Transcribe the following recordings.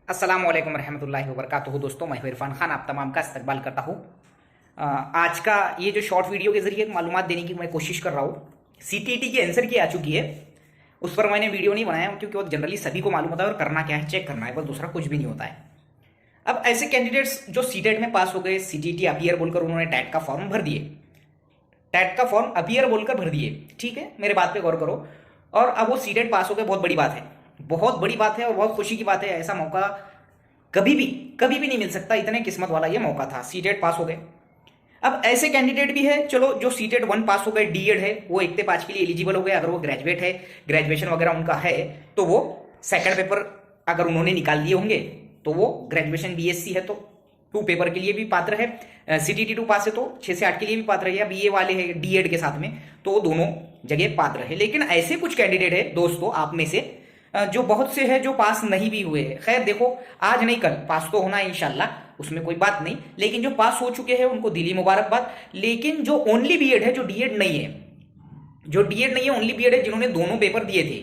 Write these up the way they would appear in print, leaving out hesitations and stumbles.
अस्सलाम वालेकुम रहमतुल्लाहि व बरकातुहू। दोस्तों, मैं इरफान खान आप तमाम का इस्तकबाल करता हूँ। आज का ये जो शॉर्ट वीडियो के जरिए मालूमात देने की मैं कोशिश कर रहा हूँ। सीटीईटी की आंसर की आ चुकी है, उस पर मैंने वीडियो नहीं बनाया क्योंकि वो जनरली सभी को मालूम होता है और करना क्या है, चेक करना है, बस दूसरा कुछ भी नहीं होता है। अब ऐसे कैंडिडेट्स जो सीटेट में पास हो गए, सीटीईटी अपीयर बोलकर उन्होंने टैट का फॉर्म भर दिए, टैट का फॉर्म अपीयर बोलकर भर दिए, ठीक है, मेरे बात पे गौर करो। और अब वो सीटेट पास हो गए, बहुत बड़ी बात है, बहुत बड़ी बात है और बहुत खुशी की बात है। ऐसा मौका कभी भी नहीं मिल सकता, इतने किस्मत वाला ये मौका था, सीटेट पास हो गए। अब ऐसे कैंडिडेट भी है, चलो जो सीटेट 1 पास हो गए, डीएड है, वो 1 से 5 के लिए एलिजिबल हो गए। अगर वो ग्रेजुएट है, ग्रेजुएशन वगैरह उनका है, तो वो सेकंड पेपर अगर उन्होंने निकाल लिए होंगे तो वो ग्रेजुएशन बीएससी है तो 2 पेपर के लिए भी पात्र है। सीटीटी 2 पास है तो 6 से 8 के लिए भी पात्र है, या बीए वाले हैं डीएड के साथ में, तो वो दोनों जगह पात्र है। लेकिन ऐसे कुछ कैंडिडेट है दोस्तों, आप में से जो बहुत से है जो पास नहीं भी हुए। खैर देखो, आज नहीं कल पास तो होना है इंशाल्लाह, उसमें कोई बात नहीं। लेकिन जो पास हो चुके हैं उनको दिली मुबारकबाद। लेकिन जो ओनली बीएड है, जो डीएड नहीं है, जो डीएड नहीं है, ओनली बीएड है, जिन्होंने दोनों पेपर दिए थे,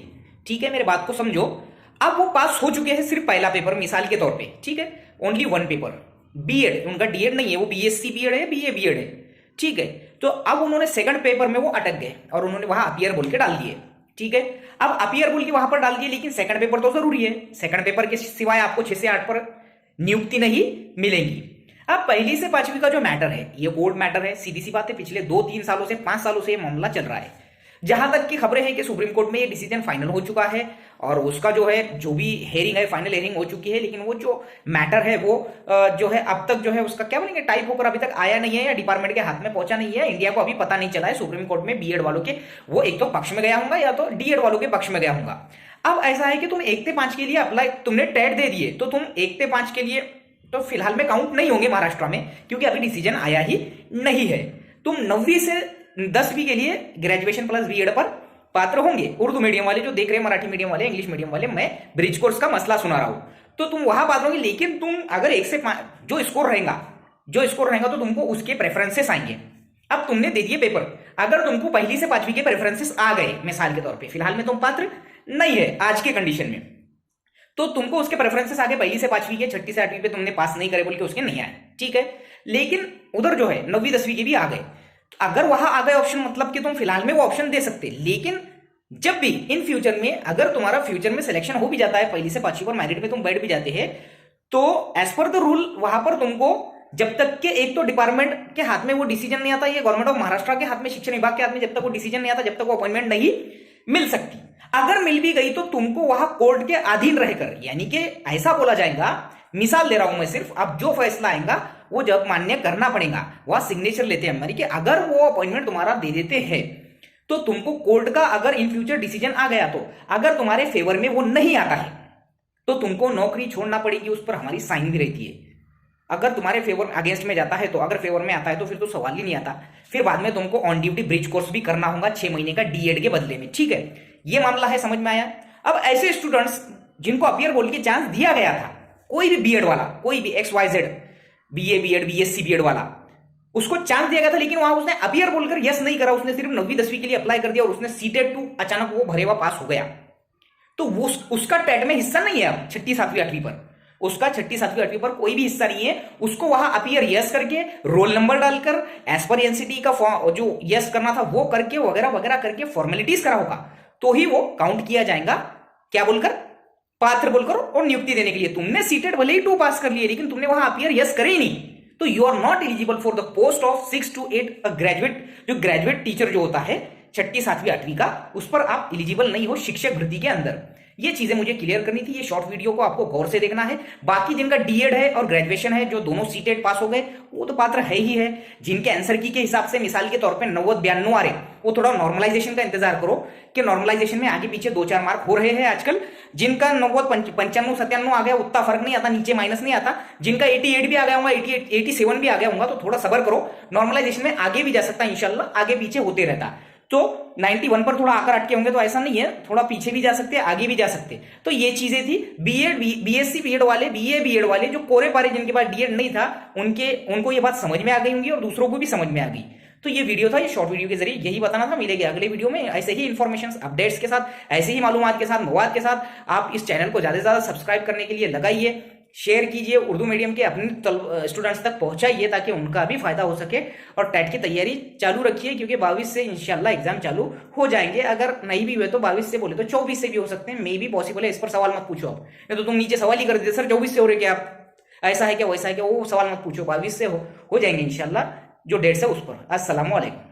ठीक है, मेरे बात को समझो। अब वो पास हो चुके हैं सिर्फ पहला पेपर, मिसाल के तौर पे, ठीक है, ओनली 1 पेपर बीएड, उनका डीएड नहीं है, वो बीएससी बीएड है, बीए बीएड है, ठीक है। तो अब उन्होंने सेकंड पेपर में वो अटक गए और उन्होंने वहां अपीयर बोल के डाल दिए, ठीक है। अब अपीयर बोल के वहां पर डाल दिए, लेकिन सेकंड पेपर तो जरूरी है, सेकंड पेपर के सिवाय आपको 6 से 8 पर नियुक्ति नहीं मिलेगी। अब पहली से 5वीं का जो मैटर है, ये कोर्ट मैटर है, सीधी सी बात है, पिछले 2-3 सालों से 5 सालों से ये मामला चल रहा है। जहां तक की खबरें हैं कि सुप्रीम कोर्ट में ये डिसीजन फाइनल हो चुका है और उसका जो है, जो भी हेयरिंग है, फाइनल हेयरिंग हो चुकी है। लेकिन वो जो मैटर है वो जो है अब तक जो है उसका क्या बोलेंगे, टाइप होकर अभी तक आया नहीं है या डिपार्टमेंट के हाथ में पहुंचा नहीं है। इंडिया को अभी पता नहीं चला है सुप्रीम कोर्ट में बीएड वालों के, वो एक तो पक्ष में गया होगा या तो डीएड वालों के पक्ष में गया होगा। अब ऐसा है कि तुम 1 से 5 के लिए अप्लाई, तुमने टेट दे दिए तो तुम 1 से 5 के लिए तो फिलहाल में काउंट नहीं होंगे महाराष्ट्र में, क्योंकि अभी डिसीजन आया ही नहीं है। तुम 9वीं से 10वीं के लिए ग्रेजुएशन प्लस बीएड पर पात्र होंगे। उर्दू मीडियम वाले जो देख रहे हैं, मराठी मीडियम वाले, इंग्लिश मीडियम वाले, मैं ब्रिज कोर्स का मसला सुना रहा हूं, तो तुम वहां पात्र होंगे। लेकिन तुम अगर 1 से 5 जो स्कोर रहेगा तो तुमको उसके प्रेफरेंसेस आएंगे। अब तुमने दे दिए पेपर, अगर तुमको पहली से 5वीं के प्रेफरेंसेस आ गए, मिसाल के तौर पर फिलहाल में तुम पात्र नहीं है आज के कंडीशन में, तो तुमको उसके प्रेफरेंसेस आगे पहली से 5वीं के, 6ठी से 8वीं पे तुमने पास नहीं करे बोल के उसके नहीं आए, ठीक है। लेकिन उधर जो है 9वीं 10वीं के भी आ गए, अगर वहां आ गए ऑप्शन, मतलब कि तुम फिलहाल में वो ऑप्शन दे सकते। लेकिन जब भी इन फ्यूचर में अगर तुम्हारा फ्यूचर में सिलेक्शन हो भी जाता है, पहली से 5वीं पर मेरिट में तुम बैठ भी जाते हैं, तो एज पर द रूल वहां पर तुमको जब तक के एक तो डिपार्टमेंट के हाथ में वो डिसीजन नहीं आता, ये गवर्नमेंट ऑफ महाराष्ट्र के हाथ में, शिक्षण विभाग के हाथ में जब तक वो डिसीजन नहीं आता, जब तक वो अपॉइंटमेंट नहीं मिल सकती। अगर मिल भी गई तो तुमको वहां कोर्ट के अधीन रहकर, यानी कि ऐसा बोला जाएगा, मिसाल दे रहा हूं मैं सिर्फ, अब जो फैसला आएगा वो जब मान्य करना पड़ेगा, वहां सिग्नेचर लेते हैं हमारी, कि अगर वो अपॉइंटमेंट तुम्हारा दे देते हैं तो तुमको कोर्ट का अगर इन फ्यूचर डिसीजन आ गया, तो अगर तुम्हारे फेवर में वो नहीं आता है तो तुमको नौकरी छोड़ना पड़ेगी, उस पर हमारी साइन भी रहती है। अगर तुम्हारे फेवर अगेंस्ट में जाता है तो, अगर फेवर में आता है तो फिर तो सवाल ही नहीं आता, फिर बाद में तुमको ऑन ड्यूटी ब्रिज कोर्स भी करना होगा 6 महीने का डीएड के बदले में, ठीक है। ये मामला है, समझ में आया। अब ऐसे स्टूडेंट्स जिनको अपीयर बोल के चांस दिया गया था, कोई भी बीएड वाला, कोई भी XYZ BA BEd BSc BEd वाला, उसको चांस दिया गया था, लेकिन वहां उसने अपीयर बोलकर यस नहीं करा, उसने सिर्फ 9वीं 10वीं के लिए अप्लाई कर दिया और उसने सीटेट 2 अचानक वो भरे हुआ पास हो गया, तो वो उसका टेट में हिस्सा नहीं है। अब 6ठी 7वीं 8वीं पर उसका 6ठी 7वीं 8वीं पर कोई भी हिस्सा नहीं है। उसको वहां अपीयर यस करके, रोल नंबर डालकर, एज पर एनसीटी का जो यस करना था वो करके, वगैरह वगैरह करके फॉर्मेलिटीज करा होगा, तो ही वो काउंट किया जाएगा, क्या बोलकर, पात्र बोलकर, और नियुक्ति देने के लिए। तुमने सीटेट भले ही 2 पास कर लिए, लेकिन तुमने वहां अपीयर यस करे ही नहीं, तो you are not eligible for the post of 6 to 8 graduate. जो ग्रेजुएट टीचर जो होता है 6ठी 7वीं 8वीं का, उस पर आप एलिजिबल नहीं हो शिक्षक भर्ती के अंदर। ये चीजें मुझे क्लियर करनी थी, ये शॉर्ट वीडियो को आपको गौर से देखना है। बाकी जिनका डीएड है और ग्रेजुएशन है, जो दोनों सीटेट पास हो गए, वो तो पात्र है ही है। जिनके आंसर की के हिसाब से मिसाल के तौर पे 90 92 आ रहे, वो थोड़ा नॉर्मलाइजेशन का इंतजार करो कि नॉर्मलाइजेशन में आगे पीछे 2-4 मार्क हो रहे हैं आजकल। जिनका 90 95 97 आ गया, उतना फर्क नहीं आता, नीचे माइनस नहीं आता। जिनका 88 भी आ गया होगा, 88 87 भी आ गया होगा, तो थोड़ा सबर करो, नॉर्मलाइजेशन में आगे भी जा सकता है इंशाल्लाह, आगे पीछे होते रहता। तो 91 पर थोड़ा आकर अटके होंगे तो ऐसा नहीं है, थोड़ा पीछे भी जा सकते हैं, आगे भी जा सकते हैं। तो ये चीजें थी। बीएड बीएससी बीएड वाले, बीए बीएड वाले जो कोरे पारे जिनके पास डीएड नहीं था, उनको ये बात समझ में आ गई होंगी और दूसरों को भी समझ में आ गई। तो ये वीडियो था, ये शॉर्ट वीडियो के जरिए यही बताना था। मिलेंगे अगले वीडियो में ऐसे ही इन्फॉर्मेशन अपडेट्स के साथ, ऐसे ही मालूमात के साथ, मवाद के साथ। आप इस चैनल को ज्यादा से ज्यादा सब्सक्राइब करने के लिए लगाइए शेयर कीजिए, उर्दू मीडियम के अपने स्टूडेंट्स तक पहुंचाइए ताकि उनका भी फायदा हो सके। और टेट की तैयारी चालू रखिए क्योंकि 22 से इंशाल्लाह एग्जाम चालू हो जाएंगे। अगर नहीं भी हुए तो 22 से बोले तो 24 से भी हो सकते हैं, मे भी पॉसिबल है। इस पर सवाल मत पूछो आप, ये तो तुम नीचे सवाल ही कर देते सर 24 से हो रहे क्या आप, ऐसा है क्या वैसा है क्या, वो सवाल मत पूछो। 22 से हो जाएंगे इंशाल्लाह जो डेट्स है उस पर। अस्सलाम वालेकुम।